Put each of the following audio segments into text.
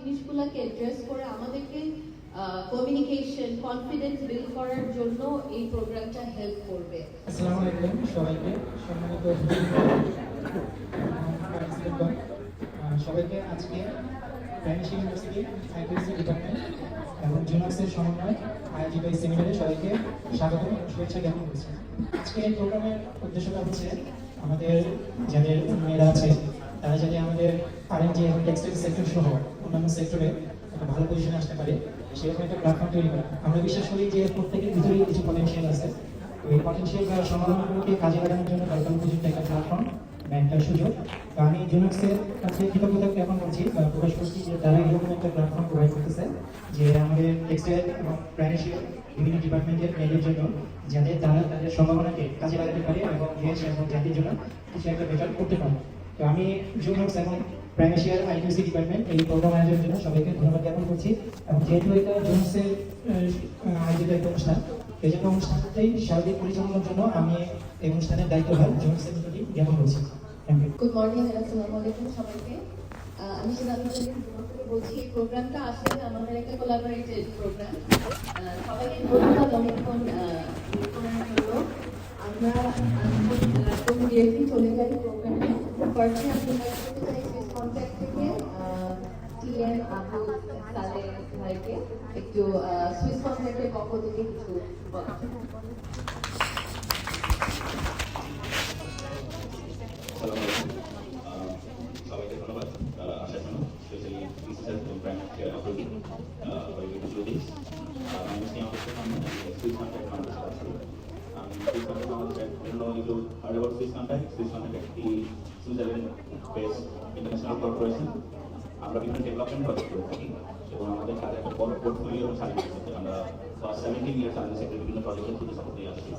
জিনিসগুলোকে অ্যাড্রেস করে আমাদেরকে কমিউনিকেশন কনফিডেন্স বিল্ড করার জন্য এই প্রোগ্রামটা হেল্প করবে। আসসালামু আলাইকুম সবাইকে, সম্মানিত সবাইকে আজকে প্রাইমেশি ইউনিভার্সিটি আইপিএসসি ডিপার্টমেন্ট এবং জুনাক্সের সমন্বয় আয়োজিত এই সেমিনারে সবাইকে স্বাগত এবং শুভেচ্ছা জ্ঞাপন করছি। আজকে এই প্রোগ্রামের উদ্দেশ্যটা হচ্ছে আমাদের যাদের মেয়েরা আছে তারা যাতে আমাদের আরএনজি এবং টেক্সটাইল সেক্টর সহ অন্যান্য সেক্টরে একটা ভালো পজিশনে আসতে পারে সেরকম একটা প্ল্যাটফর্ম তৈরি করা। আমরা বিশ্বাস করি যে প্রত্যেকের ভিতরেই কিছু পটেনশিয়াল আছে, তো এই পটেনশিয়াল বা সম্ভাবনাগুলোকে কাজে লাগানোর জন্য দরকার উপযুক্ত একটা প্ল্যাটফর্ম বা একটা সুযোগ। তো আমি জুনাক্সের কাছে কৃতজ্ঞতা জ্ঞাপন করছি বা প্রকাশ করছি যে তারা এরকম একটা প্ল্যাটফর্ম প্রোভাইড করতেছে যে আমাদের টেক্সটাইল এবং প্রাইমেশিয়াল বিভিন্ন ডিপার্টমেন্টের মেয়েদের জন্য যাতে তারা তাদের সম্ভাবনাকে কাজে লাগাতে পারে এবং দেশ এবং জাতির জন্য কিছু একটা বেটার করতে পারে। তো আমি জুনাক্স এবং প্রাইমেশিয়াল আইটিসি ডিপার্টমেন্ট এই প্রোগ্রাম আয়োজনের জন্য সবাইকে ধন্যবাদ জ্ঞাপন করছি। এবং যেহেতু এটা জুনাক্সের আয়োজিত একটা অনুষ্ঠান, এই জন্য অনুষ্ঠানটাই সার্বিক পরিচালনার জন্য আমি এই অনুষ্ঠানের দায়িত্বভার জুনাক্সের প্রতি জ্ঞাপন করছি। Thank you. গুড মর্নিং, আসসালামু আলাইকুম সবাইকে। আমি সিদ্ধান্ত থেকে বলছি, এই প্রোগ্রামটা আসলে আমাদের একটা কোলাবোরেটেড প্রোগ্রাম। সবাইকে ধন্যবাদ অনেকক্ষণ করার জন্য। আমরা একদম ডিরেক্টলি চলে যাই প্রোগ্রামে। ফার্স্টে আমি ইনভাইট করতে চাই সুইস কন্ট্যাক্ট থেকে টিএম আবুল সালেহ ভাইকে একটু সুইস কন্ট্যাক্টের পক্ষ থেকে কিছু বলার। সবাইকে ধন্যবাদ আসার জন্য, স্পেশালি বিসিএস এবং প্রাইমারি সুইস কন্ট্যাক্ট একটি সুইজারল্যান্ড বেস ইন্টারন্যাশনাল কর্পোরেশন। আমরা বিভিন্ন ডেভেলপমেন্ট প্রজেক্ট করে থাকি এবং আমাদের কাজে একটা বড় পোর্টফোলিও সার্ভিস আছে। আমরা ফার্স্ট 17 ইয়ার সার্ভিস সেক্টরে বিভিন্ন প্রজেক্টের থ্রুতে সাপোর্ট দিয়ে আসছি।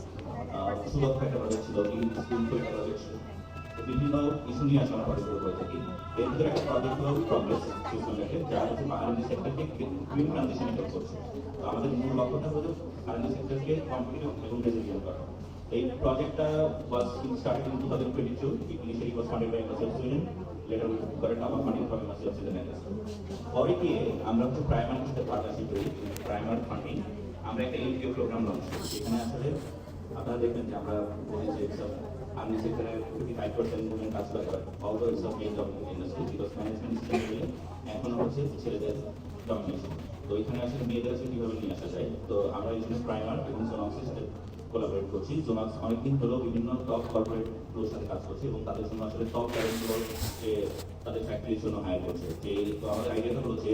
সুলভ একটা প্রজেক্ট ছিল, স্কুল একটা প্রজেক্ট ছিল, বিভিন্ন ইস্যু নিয়ে আসলে আমরা প্রজেক্টগুলো করে থাকি। এর ভিতরে একটা প্রজেক্ট হল প্রগ্রেস সুইজারল্যান্ডে, যা হচ্ছে আরএনডি সেক্টরকে গ্রিন ট্রানজিশন করছে। তো আমাদের মূল লক্ষ্যটা হলো আরএনডি সেক্টরকে কম্পিটিটিভ এবং রেজিলিয়েন্ট করা। এই প্রজেক্টটা was started in 2022. Initially it was funded by Embassy of Sweden. Later we got a top funding from Embassy of Sweden. পরে গিয়ে আমরা হচ্ছে প্রাইমারের সাথে পার্টনারশিপ করি, প্রাইমার ফান্ডিং। আমরা একটা এনজিও প্রোগ্রাম লঞ্চ করি। এখানে আসলে আপনারা দেখবেন যে আমরা বলি যে আর্মি সেক্টরে 55% উমেন কাজ করে, although it's of main dominated industry because management সিস্টেমে এখনো হচ্ছে ছেলেদের ডমিনেশন। তো এখানে আসলে মেয়েদের আসলে কীভাবে নিয়ে আসা যায়, তো আমরা এই জন্য প্রাইমার এবং জোনাক্সের সাথে কোলাবোরেট করছি। জোনাক্স অনেকদিন হলেও বিভিন্ন টপ কর্পোরেটগুলোর সাথে কাজ করছে এবং তাদের জন্য আসলে টপ ট্যালেন্টগুলো তাদের ফ্যাক্টরির জন্য হায়ার করছে। যে তো আমাদের আইডিয়াটা হলো যে